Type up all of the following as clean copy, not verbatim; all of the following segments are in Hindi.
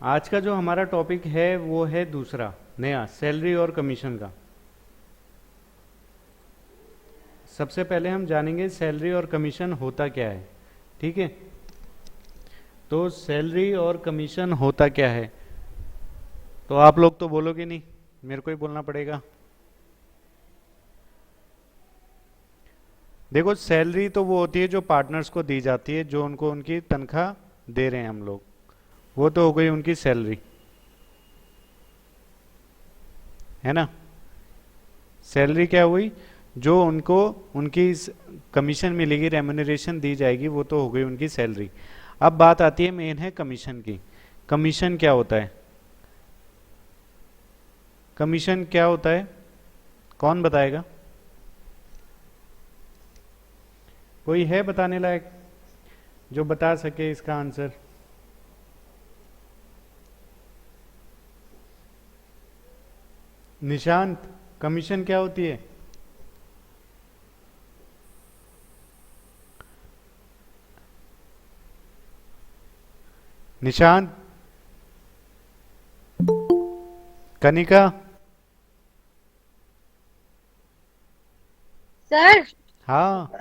आज का जो हमारा टॉपिक है वो है दूसरा नया, सैलरी और कमीशन का। सबसे पहले हम जानेंगे सैलरी और कमीशन होता क्या है। ठीक है, तो सैलरी और कमीशन होता क्या है, तो आप लोग तो बोलोगे नहीं, मेरे को ही बोलना पड़ेगा। देखो, सैलरी तो वो होती है जो पार्टनर्स को दी जाती है, जो उनको उनकी तनख्वाह दे रहे हैं हम लोग, वो तो हो गई उनकी सैलरी, है ना। सैलरी क्या हुई, जो उनको उनकी कमीशन मिलेगी, रेम्यूनरेशन दी जाएगी, वो तो हो गई उनकी सैलरी। अब बात आती है मेन है कमीशन की। कमीशन क्या होता है, कमीशन क्या होता है, कौन बताएगा? कोई है बताने लायक जो बता सके इसका आंसर? निशांत, कमीशन क्या होती है? निशांत, कनिका, सर। हाँ,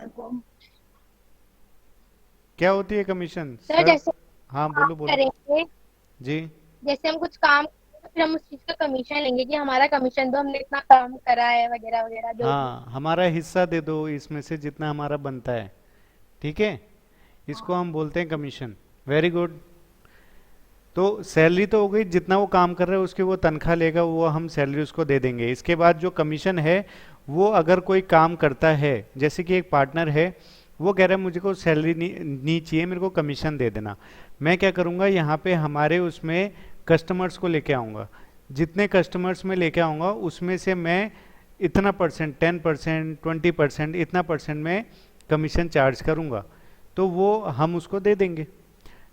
क्या होती है कमीशन सर सर? जैसे हाँ काम बोलो बोलो। करेंगे, जी। जैसे हम कुछ काम करेंगे, फिर हम उस चीज का कमीशन लेंगे कि हमारा कमीशन दो, हमने इतना काम करा है वगैरह वगैरह जो भी। हाँ, हमारा हिस्सा दे दो इसमें से जितना हमारा बनता है। ठीक है, इसको हम बोलते हैं कमीशन। Very good. तो सैलरी तो हो गई, जितना वो काम कर रहा है उसकी वो तनख्वाह लेगा, वो हम सैलरी उसको दे देंगे। इसके बाद जो कमीशन है, वो अगर कोई काम करता है, जैसे कि एक पार्टनर है, वो कह रहा है मुझे को सैलरी नहीं चाहिए, मेरे को कमीशन दे देना। मैं क्या करूँगा, यहाँ पे हमारे उसमें कस्टमर्स को लेके आऊँगा। जितने कस्टमर्स में लेके आऊँगा उसमें से मैं इतना परसेंट, 10%, 20%, इतना परसेंट में कमीशन चार्ज करूँगा। तो वो हम उसको दे देंगे,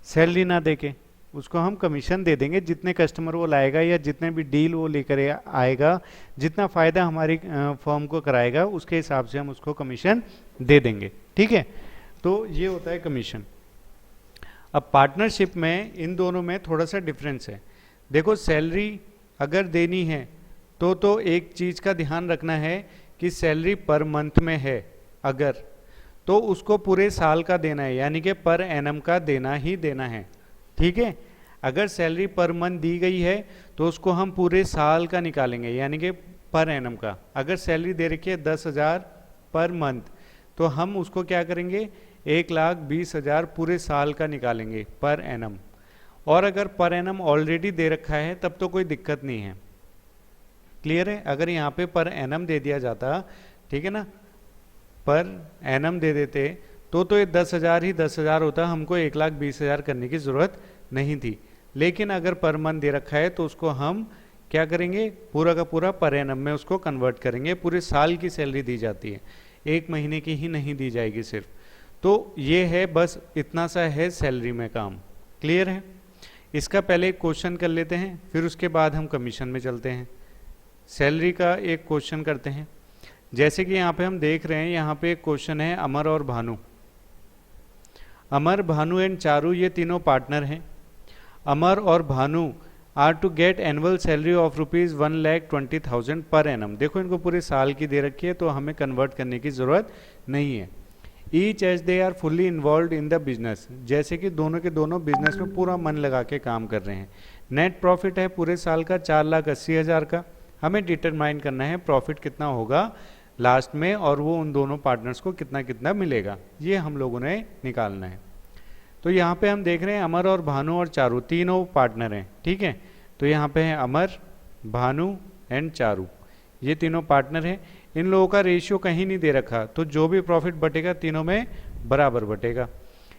सैलरी ना दे के उसको हम कमीशन दे देंगे। जितने कस्टमर वो लाएगा या जितने भी डील वो लेकर आएगा, जितना फ़ायदा हमारी फर्म को कराएगा, उसके हिसाब से हम उसको कमीशन दे देंगे। ठीक है, तो ये होता है कमीशन। अब पार्टनरशिप में इन दोनों में थोड़ा सा डिफरेंस है। देखो, सैलरी अगर देनी है तो एक चीज़ का ध्यान रखना है कि सैलरी पर मंथ में है अगर, तो उसको पूरे साल का देना है, यानी कि पर एनम का देना ही देना है। ठीक है, अगर सैलरी पर मंथ दी गई है तो उसको हम पूरे साल का निकालेंगे, यानी कि पर एनम का। अगर सैलरी दे रखी है 10,000 पर मंथ, तो हम उसको क्या करेंगे, 1,20,000 पूरे साल का निकालेंगे पर एनम। और अगर पर एनम ऑलरेडी दे रखा है तब तो कोई दिक्कत नहीं है। क्लियर है? अगर यहाँ पे पर एनम दे दिया जाता, ठीक है ना, पर एनम दे देते तो ये 10,000 ही 10,000 होता, हमको 1,20,000 करने की ज़रूरत नहीं थी। लेकिन अगर पर मंथ दे रखा है तो उसको हम क्या करेंगे, पूरा का पूरा पर एनम में उसको कन्वर्ट करेंगे। पूरे साल की सैलरी दी जाती है, एक महीने की ही नहीं दी जाएगी सिर्फ। तो ये है, बस इतना सा है सैलरी में काम। क्लियर है? इसका पहले एक क्वेश्चन कर लेते हैं, फिर उसके बाद हम कमीशन में चलते हैं। सैलरी का एक क्वेश्चन करते हैं। जैसे कि यहाँ पे हम देख रहे हैं, यहाँ पे एक क्वेश्चन है, अमर और भानु। अमर, भानु एंड चारू, ये तीनों पार्टनर हैं। अमर और Bhanu are to get annual salary of ₹1,20,000 per annum. देखो, इनको पूरे साल की दे रखी है तो हमें कन्वर्ट करने की ज़रूरत नहीं है। Each as they are fully involve in the business, जैसे कि दोनों के दोनों बिजनेस में पूरा मन लगा के काम कर रहे हैं। नेट प्रॉफिट है पूरे साल का 4,80,000 का। हमें डिटरमाइन करना है प्रॉफिट कितना होगा लास्ट में, और वो उन दोनों पार्टनर्स को कितना कितना मिलेगा, ये हम लोगों ने निकालना है। तो यहाँ पे हम देख रहे हैं अमर और भानु और चारू तीनों पार्टनर हैं। ठीक है, तो यहाँ पे है अमर, भानु एंड चारू, ये तीनों पार्टनर हैं। इन लोगों का रेशियो कहीं नहीं दे रखा, तो जो भी प्रॉफिट बटेगा तीनों में बराबर बटेगा।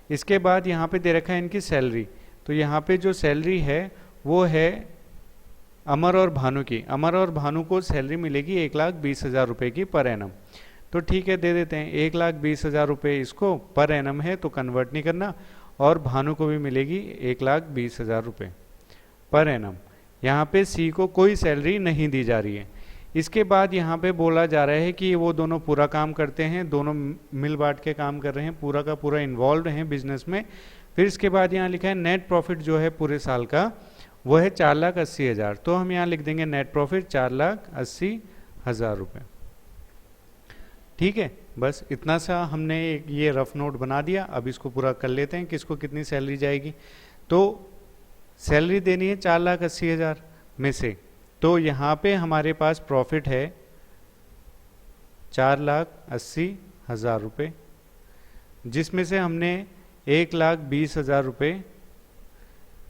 इसके बाद यहाँ पे दे रखा है इनकी सैलरी, तो यहाँ पे जो सैलरी है वो है अमर और भानु की। अमर और भानु को सैलरी मिलेगी 1,20,000 रुपये की पर एनम। तो ठीक है, दे देते हैं 1,20,000 रुपये, इसको पर एनम है तो कन्वर्ट नहीं करना। और भानु को भी मिलेगी 1,20,000 रुपये पर एनम। यहाँ पे सी को कोई सैलरी नहीं दी जा रही है। इसके बाद यहाँ पे बोला जा रहा है कि वो दोनों पूरा काम करते हैं, दोनों मिल बांट के काम कर रहे हैं, पूरा का पूरा इन्वॉल्व हैं बिजनेस में। फिर इसके बाद यहाँ लिखा है नेट प्रॉफिट जो है पूरे साल का वो है 4,80,000। तो हम यहाँ लिख देंगे नेट प्रॉफिट 4,80,000 रुपये। ठीक है, बस इतना सा हमने ये रफ नोट बना दिया। अब इसको पूरा कर लेते हैं, किसको कितनी सैलरी जाएगी। तो सैलरी देनी है 4,80,000 में से, तो यहाँ पे हमारे पास प्रॉफिट है 4,80,000 रुपये, जिसमें से हमने 1,20,000 रुपये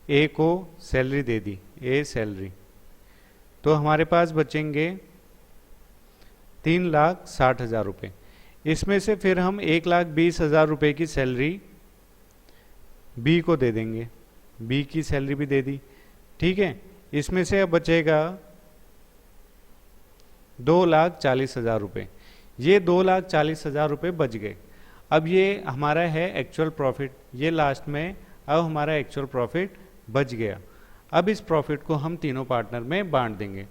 ए को सैलरी दे दी, ए सैलरी। तो हमारे पास बचेंगे 3,60,000 रुपये। इसमें से फिर हम 1,20,000 रुपये की सैलरी बी को दे देंगे, बी की सैलरी भी दे दी। ठीक है, इसमें से अब बचेगा 2,40,000 रुपये। ये 2,40,000 रुपये बच गए। अब ये हमारा है एक्चुअल प्रॉफिट, ये लास्ट में अब हमारा एक्चुअल प्रॉफिट बच गया। अब इस प्रॉफिट को हम तीनों पार्टनर में बांट देंगे।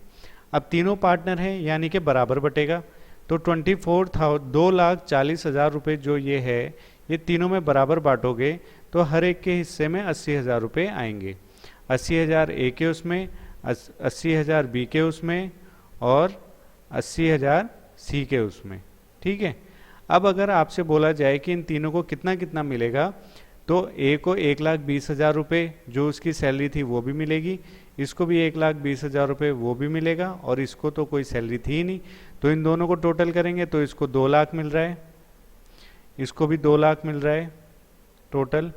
अब तीनों पार्टनर हैं यानी कि बराबर बटेगा। तो 2,40,000 रुपये जो ये है, ये तीनों में बराबर बांटोगे तो हर एक के हिस्से में 80,000 रुपये आएंगे। 80,000 ए के उसमें, 80,000 बी के उसमें और 80,000 सी के उसमें। ठीक है, अब अगर आपसे बोला जाए कि इन तीनों को कितना कितना मिलेगा, तो ए को 1,20,000 रुपये जो उसकी सैलरी थी वो भी मिलेगी, इसको भी 1,20,000 रुपये वो भी मिलेगा, और इसको तो कोई सैलरी थी ही नहीं। तो इन दोनों को टोटल करेंगे तो इसको 2 लाख मिल रहा है, इसको भी 2 लाख मिल रहा है टोटल,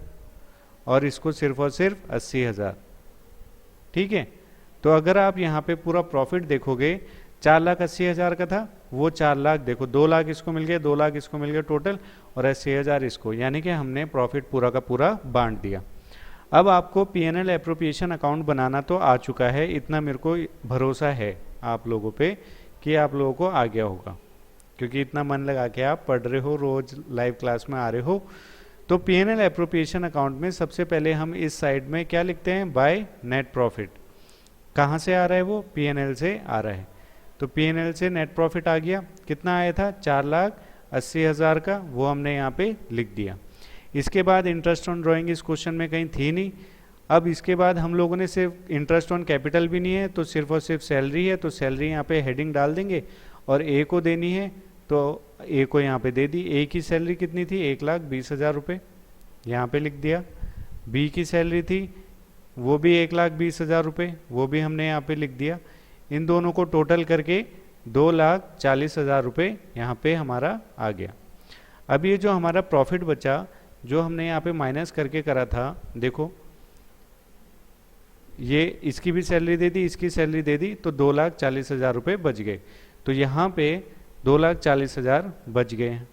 और इसको सिर्फ और सिर्फ 80,000। ठीक है, तो अगर आप यहाँ पे पूरा प्रॉफिट देखोगे 4,80,000 का था, वो 4 लाख देखो, 2 लाख इसको मिल गए, 2 लाख इसको मिल गए टोटल, और 80,000 इसको, यानी कि हमने प्रॉफिट पूरा का पूरा बांट दिया। अब आपको पीएनएल एप्रोप्रिएशन अकाउंट बनाना तो आ चुका है, इतना मेरे को भरोसा है आप लोगों पे कि आप लोगों को आ गया होगा, क्योंकि इतना मन लगा के आप पढ़ रहे हो, रोज लाइव क्लास में आ रहे हो। तो पीएनएल एप्रोप्रिएशन अकाउंट में सबसे पहले हम इस साइड में क्या लिखते हैं, बाय नेट प्रॉफिट। कहाँ से आ रहा है वो, पीएनएल से आ रहा है। तो पीएनएल से नेट प्रॉफिट आ गया, कितना आया था 4,80,000 का, वो हमने यहाँ पे लिख दिया। इसके बाद इंटरेस्ट ऑन ड्राइंग इस क्वेश्चन में कहीं थी नहीं। अब इसके बाद हम लोगों ने सिर्फ इंटरेस्ट ऑन कैपिटल भी नहीं है, तो सिर्फ और सिर्फ सैलरी है, तो सैलरी यहाँ पे हेडिंग डाल देंगे, और ए को देनी है तो ए को यहाँ पे दे दी। ए की सैलरी कितनी थी, 1,20,000 रुपये, यहाँ पे लिख दिया। बी की सैलरी थी वो भी 1,20,000 रुपये, वो भी हमने यहाँ पे लिख दिया। इन दोनों को टोटल करके 2,40,000 रुपये यहाँ पे हमारा आ गया। अब ये जो हमारा प्रॉफिट बचा, जो हमने यहाँ पे माइनस करके करा था, देखो ये इसकी भी सैलरी दे दी, इसकी सैलरी दे दी, तो 2,40,000 रुपये बच गए। तो यहाँ पे 2,40,000 बच गए हैं।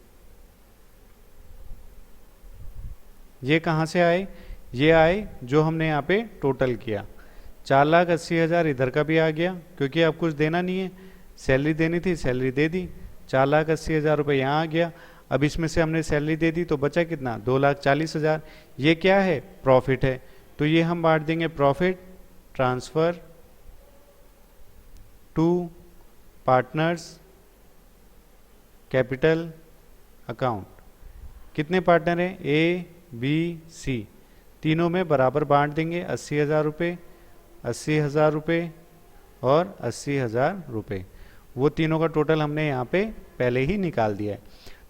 ये कहाँ से आए, ये आए जो हमने यहाँ पे टोटल किया। 4,80,000 इधर का भी आ गया, क्योंकि अब कुछ देना नहीं है, सैलरी देनी थी, सैलरी दे दी, 4,80,000 रुपये यहाँ आ गया। अब इसमें से हमने सैलरी दे दी तो बचा कितना, 2,40,000। ये क्या है, प्रॉफिट है, तो ये हम बांट देंगे profit transfer to partners capital account. कितने पार्टनर हैं, ए बी सी, तीनों में बराबर बांट देंगे। 80,000 रुपये, 80,000 रुपये और 80,000 रुपये, वो तीनों का टोटल हमने यहाँ पे पहले ही निकाल दिया है।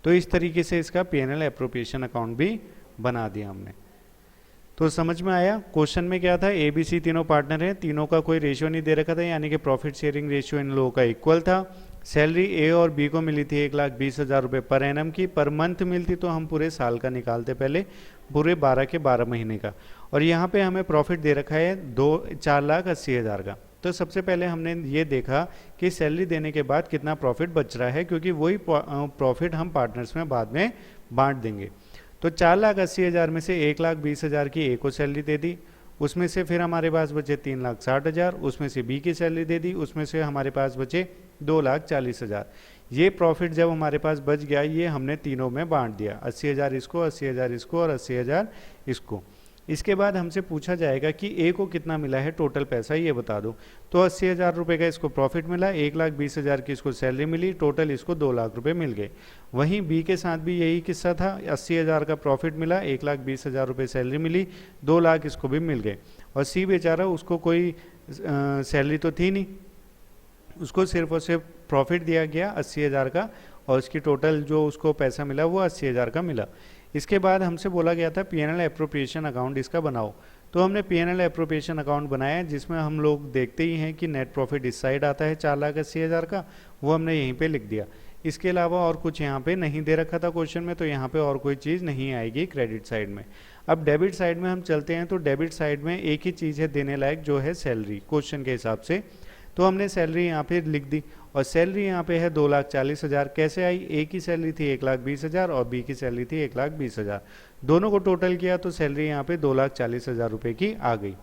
तो इस तरीके से इसका पीएनएल एप्रोप्रिएशन अकाउंट भी बना दिया हमने। तो समझ में आया। क्वेश्चन में क्या था, ए बी सी तीनों पार्टनर हैं, तीनों का कोई रेशियो नहीं दे रखा था, यानी कि प्रॉफिट शेयरिंग रेशियो इन लोगों का इक्वल था। सैलरी ए और बी को मिली थी 1,20,000 रुपये पर एनम की, पर मंथ मिलती तो हम पूरे साल का निकालते, पहले पूरे 12 के 12 महीने का। और यहाँ पे हमें प्रॉफिट दे रखा है 4,80,000 का। तो सबसे पहले हमने ये देखा कि सैलरी देने के बाद कितना प्रॉफिट बच रहा है, क्योंकि वही प्रॉफिट हम पार्टनर्स में बाद में बांट देंगे। तो 4,80,000 में से 1,20,000 की ए को सैलरी दे दी, उसमें से फिर हमारे पास बचे 3,60,000, उसमें से बी की सैलरी दे दी, उसमें से हमारे पास बचे 2,40,000। ये प्रॉफिट जब हमारे पास बच गया, ये हमने तीनों में बांट दिया, 80,000 इसको, 80,000 इसको और 80,000 इसको। इसके बाद हमसे पूछा जाएगा कि ए को कितना मिला है टोटल पैसा ये बता दो। तो 80,000 रुपये का इसको प्रॉफिट मिला, 1,20,000 की इसको सैलरी मिली, टोटल इसको 2 लाख रुपए मिल गए। वहीं बी के साथ भी यही किस्सा था, 80,000 का प्रॉफिट मिला, 1,20,000 रुपये सैलरी मिली, 2 लाख इसको भी मिल गए। और सी बेचारा, उसको कोई सैलरी तो थी नहीं, उसको सिर्फ और सिर्फ प्रॉफिट दिया गया 80,000 का, और उसकी टोटल जो उसको पैसा मिला वो 80,000 का मिला। इसके बाद हमसे बोला गया था पीएनएल एप्रोप्रिएशन अकाउंट इसका बनाओ। तो हमने पीएनएल एप्रोप्रिएशन अकाउंट बनाया, जिसमें हम लोग देखते ही हैं कि नेट प्रॉफिट इस साइड आता है 4,80,000 का, वो हमने यहीं पे लिख दिया। इसके अलावा और कुछ यहाँ पे नहीं दे रखा था क्वेश्चन में, तो यहाँ पे और कोई चीज़ नहीं आएगी क्रेडिट साइड में। अब डेबिट साइड में हम चलते हैं, तो डेबिट साइड में एक ही चीज़ है देने लायक, जो है सैलरी क्वेश्चन के हिसाब से। तो हमने सैलरी यहाँ पे लिख दी, और सैलरी यहाँ पे है 2,40,000। कैसे आई? ए की सैलरी थी 1,20,000 और बी की सैलरी थी 1,20,000, दोनों को टोटल किया तो सैलरी यहाँ पे 2,40,000 रुपये की आ गई।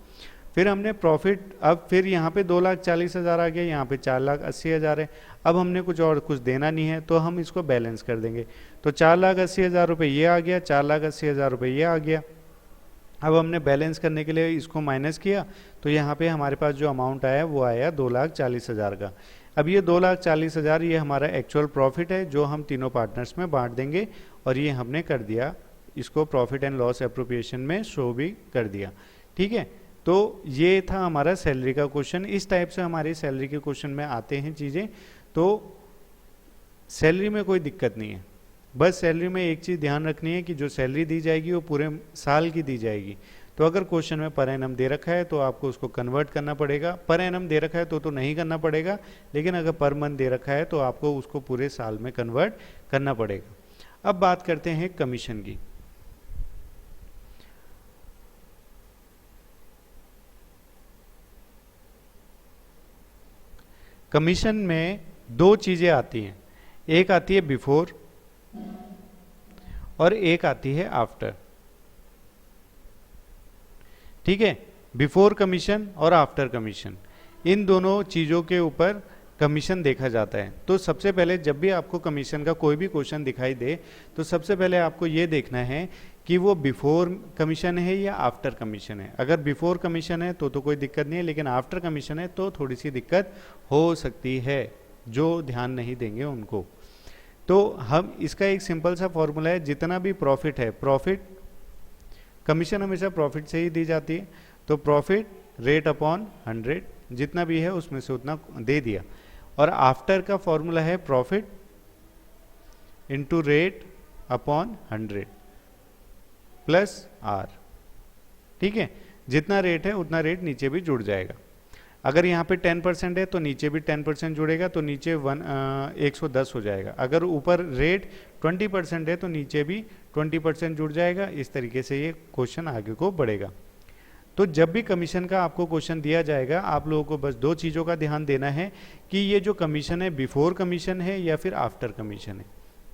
फिर हमने प्रॉफिट, अब फिर यहाँ पे 2,40,000 आ गया, यहाँ पे 4,80,000 है। अब हमने कुछ देना नहीं है, तो हम इसको बैलेंस कर देंगे। तो 4,80,000 रुपये ये आ गया, 4,80,000 रुपये ये आ गया। अब हमने बैलेंस करने के लिए इसको माइनस किया, तो यहाँ पे हमारे पास जो अमाउंट आया वो आया 2,40,000 का। अब ये 2,40,000 ये हमारा एक्चुअल प्रॉफिट है, जो हम तीनों पार्टनर्स में बांट देंगे, और ये हमने कर दिया, इसको प्रॉफिट एंड लॉस एप्रोप्रिएशन में शो भी कर दिया। ठीक है, तो ये था हमारा सैलरी का क्वेश्चन। इस टाइप से हमारे सैलरी के क्वेश्चन में आते हैं चीज़ें। तो सैलरी में कोई दिक्कत नहीं है, बस सैलरी में एक चीज़ ध्यान रखनी है कि जो सैलरी दी जाएगी वो पूरे साल की दी जाएगी। तो अगर क्वेश्चन में पर एनम दे रखा है तो आपको उसको कन्वर्ट करना पड़ेगा, पर एनम दे रखा है तो नहीं करना पड़ेगा, लेकिन अगर पर मंथ दे रखा है तो आपको उसको पूरे साल में कन्वर्ट करना पड़ेगा। अब बात करते हैं कमीशन की। कमीशन में दो चीजें आती हैं, एक आती है बिफोर और एक आती है आफ्टर। ठीक है, बिफोर कमीशन और आफ्टर कमीशन, इन दोनों चीजों के ऊपर कमीशन देखा जाता है। तो सबसे पहले जब भी आपको कमीशन का कोई भी क्वेश्चन दिखाई दे, तो सबसे पहले आपको ये देखना है कि वो बिफोर कमीशन है या आफ्टर कमीशन है। अगर बिफोर कमीशन है तो कोई दिक्कत नहीं है, लेकिन आफ्टर कमीशन है तो थोड़ी सी दिक्कत हो सकती है, जो ध्यान नहीं देंगे उनको। तो हम इसका एक सिंपल सा फॉर्मूला है, जितना भी प्रॉफिट है, प्रॉफिट कमीशन हमेशा प्रॉफिट से ही दी जाती है, तो प्रॉफिट रेट अपॉन 100, जितना भी है उसमें से उतना दे दिया। और आफ्टर का फॉर्मूला है profit into rate upon 100 plus R. ठीक है, जितना रेट है उतना रेट नीचे भी जुड़ जाएगा। अगर यहाँ पे 10% है तो नीचे भी 10% जुड़ेगा, तो नीचे 110 हो जाएगा। अगर ऊपर रेट 20% है तो नीचे भी 20% जुड़ जाएगा। इस तरीके से ये क्वेश्चन आगे को बढ़ेगा। तो जब भी कमीशन का आपको क्वेश्चन दिया जाएगा, आप लोगों को बस दो चीज़ों का ध्यान देना है कि ये जो कमीशन है बिफोर कमीशन है या फिर आफ्टर कमीशन है।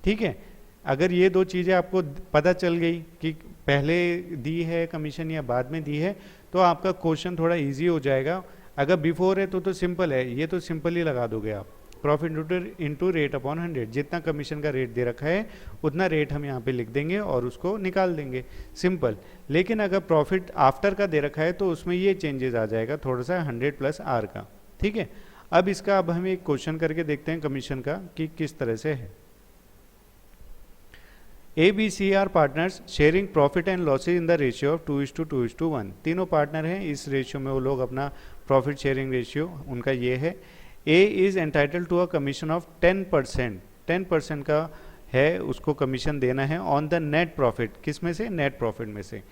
ठीक है, अगर ये दो चीज़ें आपको पता चल गई कि पहले दी है कमीशन या बाद में दी है, तो आपका क्वेश्चन थोड़ा इजी हो जाएगा। अगर बिफोर है तो सिंपल है, ये तो सिंपल ही लगा दोगे आप, प्रॉफिट इंटू रेट अपॉन 100, जितना कमीशन का रेट दे रखा है उतना रेट हम यहाँ पे लिख देंगे और उसको निकाल देंगे, सिंपल। लेकिन अगर प्रॉफिट आफ्टर का दे रखा है तो उसमें ये चेंजेस आ जाएगा थोड़ा सा, 100 प्लस आर का। ठीक है, अब हम एक क्वेश्चन करके देखते हैं कमीशन का कि किस तरह से है। ABC are partners sharing profit and losses in the ratio of 2:1। तीनों पार्टनर हैं, इस रेशियो में वो लोग अपना प्रॉफिट शेयरिंग रेशियो उनका ये है। A is entitle to a commission of 10%, 10% का है, उसको कमीशन देना है ऑन द नेट प्रॉफिट। किस में से? नेट प्रॉफिट में से।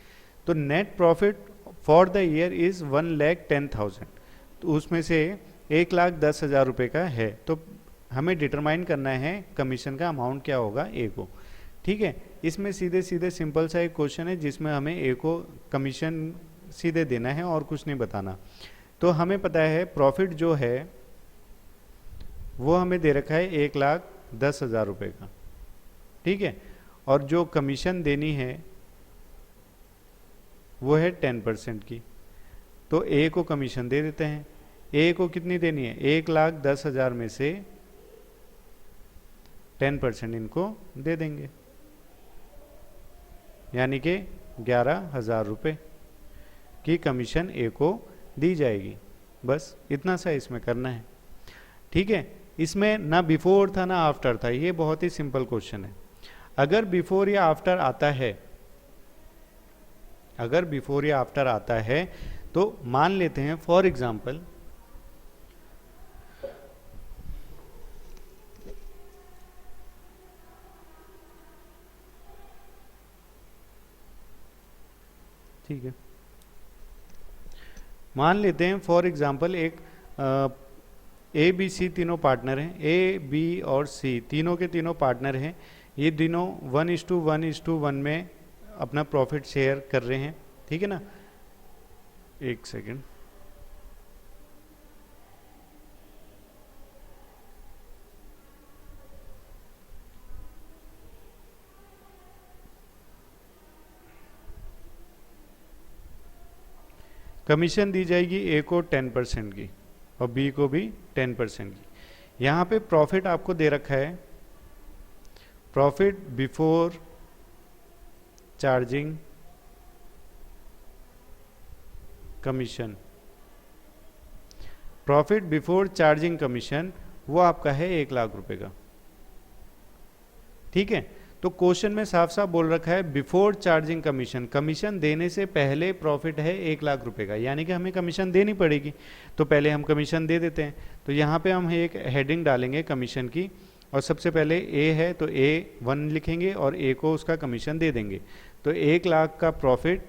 तो net profit for the year is 1,10,000, तो उसमें से 1,10,000 रुपये का है। तो हमें डिटरमाइन करना है कमीशन का अमाउंट क्या होगा ए को। ठीक है, इसमें सीधे सीधे सिंपल सा एक क्वेश्चन है जिसमें हमें ए को कमीशन सीधे देना है और कुछ नहीं बताना। तो हमें पता है प्रॉफिट जो है वो हमें दे रखा है 1,10,000 रुपये का। ठीक है, और जो कमीशन देनी है वो है 10% की। तो ए को कमीशन दे देते हैं। ए को कितनी देनी है? 1,10,000 में से 10% इनको दे देंगे, यानी कि 11,000 रुपये। कि कमीशन ए को दी जाएगी। बस इतना सा इसमें करना है, ठीक है। इसमें ना बिफोर था ना आफ्टर था, ये बहुत ही सिंपल क्वेश्चन है। अगर बिफोर या आफ्टर आता है, अगर बिफोर या आफ्टर आता है तो मान लेते हैं फॉर एग्जाम्पल ठीक है, मान लेते हैं फॉर एग्जाम्पल एक ए बी सी तीनों पार्टनर हैं, ए बी और सी तीनों के तीनों पार्टनर हैं। ये तीनों 1:1 में अपना प्रॉफिट शेयर कर रहे हैं, ठीक है ना। एक सेकेंड, कमीशन दी जाएगी ए को 10% की और बी को भी 10% की। यहाँ पे प्रॉफिट आपको दे रखा है, profit before charging commission. Profit before charging commission वो आपका है 1 लाख रुपए का, ठीक है। तो क्वेश्चन में साफ साफ बोल रखा है बिफोर चार्जिंग कमीशन, कमीशन देने से पहले प्रॉफिट है 1 लाख रुपए का, यानी कि हमें कमीशन देनी पड़ेगी। तो पहले हम कमीशन दे देते हैं। तो यहाँ पे हम एक हेडिंग डालेंगे कमीशन की, और सबसे पहले ए है तो A1 लिखेंगे और ए को उसका कमीशन दे देंगे। तो 1 लाख का प्रॉफिट,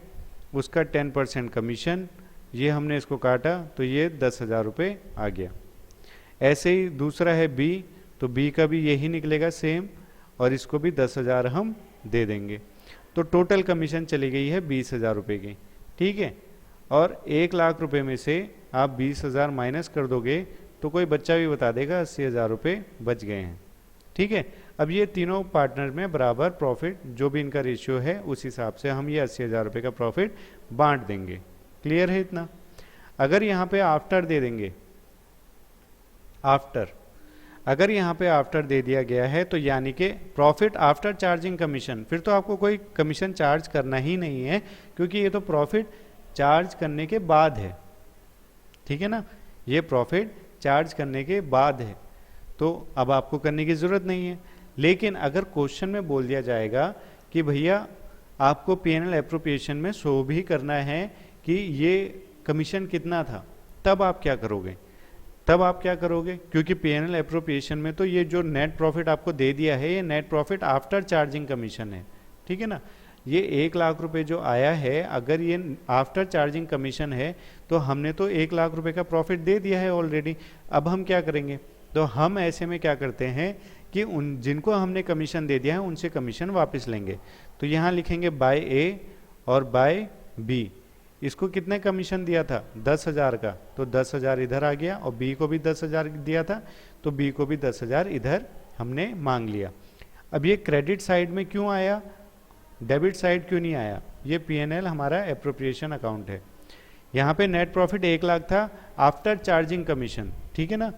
उसका 10% कमीशन, ये हमने इसको काटा तो ये 10,000 रुपये आ गया। ऐसे ही दूसरा है बी, तो बी का भी यही निकलेगा सेम, और इसको भी 10,000 हम दे देंगे। तो टोटल कमीशन चली गई है 20,000 रुपये की, ठीक है। और 1 लाख रुपए में से आप 20,000 माइनस कर दोगे तो कोई बच्चा भी बता देगा 80,000 रुपये बच गए हैं, ठीक है। अब ये तीनों पार्टनर में बराबर प्रॉफिट, जो भी इनका रेशियो है उस हिसाब से हम ये 80,000 रुपये का प्रॉफिट बांट देंगे। क्लियर है इतना। अगर यहाँ पे आफ्टर दे देंगे, आफ्टर, अगर यहाँ पे आफ्टर दे दिया गया है तो यानी कि प्रॉफिट आफ्टर चार्जिंग कमीशन, फिर तो आपको कोई कमीशन चार्ज करना ही नहीं है, क्योंकि ये तो प्रॉफिट चार्ज करने के बाद है, ठीक है ना। ये प्रॉफिट चार्ज करने के बाद है, तो अब आपको करने की ज़रूरत नहीं है। लेकिन अगर क्वेश्चन में बोल दिया जाएगा कि भैया आपको P&L एप्रोप्रिएशन में शो भी करना है कि ये कमीशन कितना था, तब आप क्या करोगे, तब आप क्या करोगे, क्योंकि P&L एप्रोप्रिएशन में तो ये जो नेट प्रॉफिट आपको दे दिया है ये net profit after charging commission है, ठीक है ना। ये 1 लाख रुपए जो आया है, अगर ये आफ्टर चार्जिंग कमीशन है तो हमने तो 1 लाख रुपए का प्रॉफिट दे दिया है ऑलरेडी। अब हम क्या करेंगे, तो हम ऐसे में क्या करते हैं कि उन जिनको हमने कमीशन दे दिया है उनसे कमीशन वापस लेंगे। तो यहाँ लिखेंगे बाय ए और बाय बी, इसको कितने कमीशन दिया था 10,000 का, तो 10,000 इधर आ गया, और बी को भी 10,000 दिया था तो बी को भी 10,000 इधर हमने मांग लिया। अब ये क्रेडिट साइड में क्यों आया, डेबिट साइड क्यों नहीं आया, ये P&L हमारा एप्रोप्रिएशन अकाउंट है। यहाँ पे नेट प्रॉफिट 1 लाख था आफ्टर चार्जिंग कमीशन, ठीक है ना।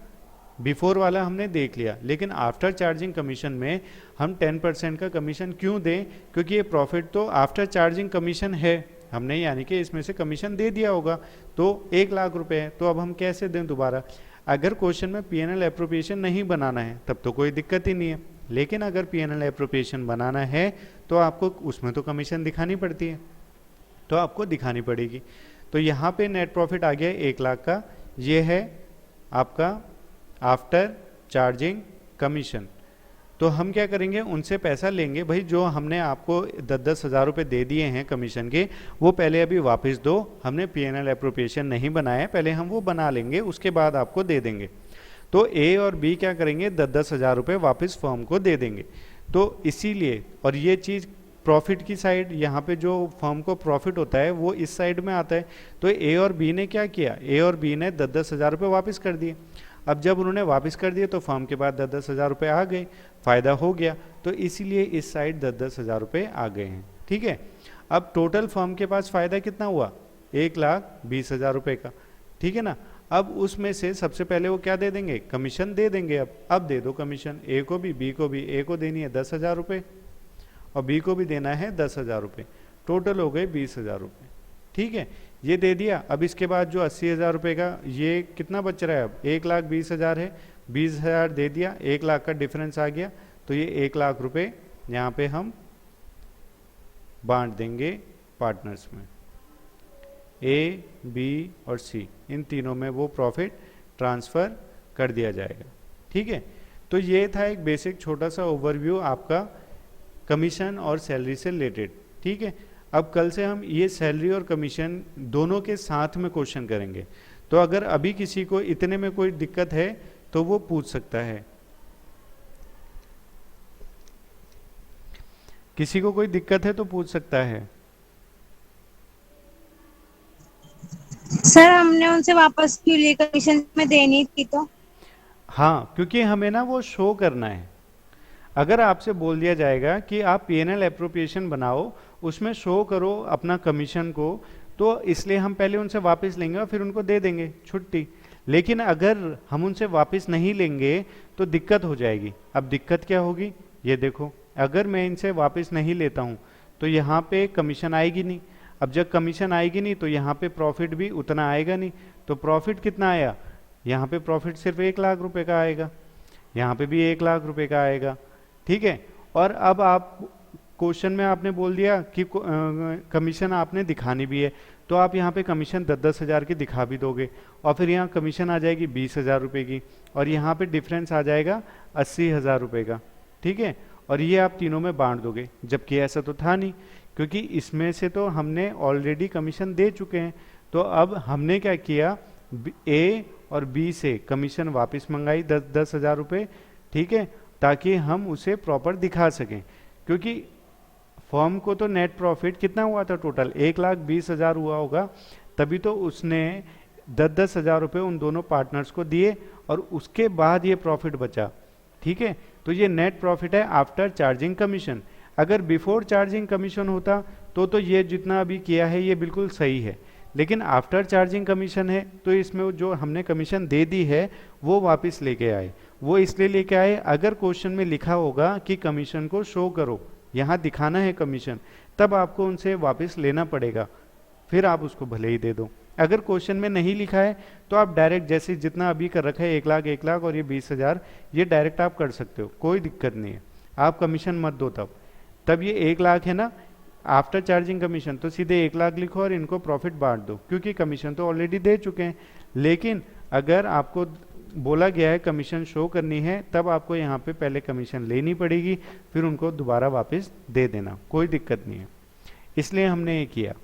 बिफोर वाला हमने देख लिया, लेकिन आफ्टर चार्जिंग कमीशन में हम 10% का कमीशन क्यों दें, क्योंकि ये प्रॉफिट तो आफ्टर चार्जिंग कमीशन है हमने, यानी कि इसमें से कमीशन दे दिया होगा, तो 1 लाख रुपए है, तो अब हम कैसे दें दोबारा। अगर क्वेश्चन में P&L एप्रोप्रिएशन नहीं बनाना है तब तो कोई दिक्कत ही नहीं है, लेकिन अगर P&L एप्रोप्रिएशन बनाना है तो आपको उसमें तो कमीशन दिखानी पड़ती है, तो आपको दिखानी पड़ेगी। तो यहाँ पे नेट प्रॉफिट आ गया 1 लाख का, ये है आपका आफ्टर चार्जिंग कमीशन। तो हम क्या करेंगे, उनसे पैसा लेंगे, भाई जो हमने आपको 10,000 रुपये दे दिए हैं कमीशन के, वो पहले अभी वापस दो, हमने P&L एप्रोप्रिएशन नहीं बनाया, पहले हम वो बना लेंगे, उसके बाद आपको दे देंगे। तो ए और बी क्या करेंगे, 10,000 रुपये वापस फर्म को दे देंगे। तो इसीलिए, और ये चीज़ प्रॉफिट की साइड, यहाँ पे जो फर्म को प्रॉफिट होता है वो इस साइड में आता है। तो ए और बी ने क्या किया, ए और बी ने 10,000 रुपये वापस कर दिए। अब जब उन्होंने वापस कर दिए तो फर्म के पास 10,000 रुपये आ गए, फ़ायदा हो गया, तो इसीलिए इस साइड 10,000 रुपये आ गए हैं, ठीक है। अब टोटल फर्म के पास फ़ायदा कितना हुआ, 1,20,000 रुपये का, ठीक है ना। अब उसमें से सबसे पहले वो क्या दे देंगे, कमीशन दे देंगे। अब दे दो कमीशन, ए को भी बी को भी, ए को देनी है 10,000 रुपये और बी को भी देना है 10,000 रुपये, टोटल हो गए 20,000 रुपये, ठीक है। ये दे दिया। अब इसके बाद जो 80,000 रुपये का ये कितना बच रहा है, अब 1,20,000 है, 20,000 दे दिया, 1 लाख का डिफरेंस आ गया, तो ये 1 लाख रुपये यहाँ पे हम बांट देंगे पार्टनर्स में, ए, बी और सी, इन तीनों में वो प्रॉफिट ट्रांसफ़र कर दिया जाएगा। ठीक है, तो ये था एक बेसिक छोटा सा ओवरव्यू आपका कमीशन और सैलरी से रिलेटेड। ठीक है, अब कल से हम ये सैलरी और कमीशन दोनों के साथ में क्वेश्चन करेंगे, तो अगर अभी किसी को इतने में कोई दिक्कत है तो वो पूछ सकता है। किसी को कोई दिक्कत है तो पूछ सकता है। सर हमने उनसे वापस क्यों लिए, कमीशन में देनी थी तो। हाँ, क्योंकि हमें ना वो शो करना है। अगर आपसे बोल दिया जाएगा कि आप पीएनएल एप्रोप्रिएशन बनाओ, उसमें शो करो अपना कमीशन को, तो इसलिए हम पहले उनसे वापस लेंगे और फिर उनको दे देंगे छुट्टी। लेकिन अगर हम उनसे वापस नहीं लेंगे तो दिक्कत हो जाएगी। अब दिक्कत क्या होगी, ये देखो, अगर मैं इनसे वापस नहीं लेता हूँ तो यहाँ पे कमीशन आएगी नहीं। अब जब कमीशन आएगी नहीं तो यहाँ पे प्रॉफिट भी उतना आएगा नहीं। तो प्रॉफिट कितना आया, यहाँ पे प्रॉफिट सिर्फ 1 लाख रुपए का आएगा, यहाँ पे भी 1 लाख रुपए का आएगा। ठीक है, और अब आप क्वेश्चन में आपने बोल दिया कि कमीशन आपने दिखानी भी है, तो आप यहाँ पे कमीशन 10-10 हज़ार की दिखा भी दोगे, और फिर यहाँ कमीशन आ जाएगी 20,000 रुपये की, और यहाँ पे डिफरेंस आ जाएगा 80,000 रुपये का। ठीक है, और ये आप तीनों में बांट दोगे, जबकि ऐसा तो था नहीं, क्योंकि इसमें से तो हमने ऑलरेडी कमीशन दे चुके हैं। तो अब हमने क्या किया, ए और बी से कमीशन वापस मंगाई 10-10 हज़ार रुपये। ठीक है, ताकि हम उसे प्रॉपर दिखा सकें, क्योंकि फर्म को तो नेट प्रॉफिट कितना हुआ था, टोटल 1,20,000 हुआ होगा, तभी तो उसने 10-10 हज़ार रुपये उन दोनों पार्टनर्स को दिए और उसके बाद ये प्रॉफिट बचा। ठीक है, तो ये नेट प्रॉफिट है आफ्टर चार्जिंग कमीशन। अगर बिफोर चार्जिंग कमीशन होता तो ये जितना अभी किया है ये बिल्कुल सही है, लेकिन आफ्टर चार्जिंग कमीशन है तो इसमें जो हमने कमीशन दे दी है वो वापस लेके आए। वो इसलिए लेके आए, अगर क्वेश्चन में लिखा होगा कि कमीशन को शो करो, यहाँ दिखाना है कमीशन, तब आपको उनसे वापस लेना पड़ेगा, फिर आप उसको भले ही दे दो। अगर क्वेश्चन में नहीं लिखा है तो आप डायरेक्ट जैसे जितना अभी कर रखा है 1 लाख और ये 20,000, ये डायरेक्ट आप कर सकते हो, कोई दिक्कत नहीं है। आप कमीशन मत दो, तब ये 1 लाख है ना आफ्टर चार्जिंग कमीशन, तो सीधे 1 लाख लिखो और इनको प्रॉफिट बांट दो, क्योंकि कमीशन तो ऑलरेडी दे चुके हैं। लेकिन अगर आपको बोला गया है कमीशन शो करनी है, तब आपको यहाँ पे पहले कमीशन लेनी पड़ेगी, फिर उनको दोबारा वापस दे देना, कोई दिक्कत नहीं है। इसलिए हमने ये किया।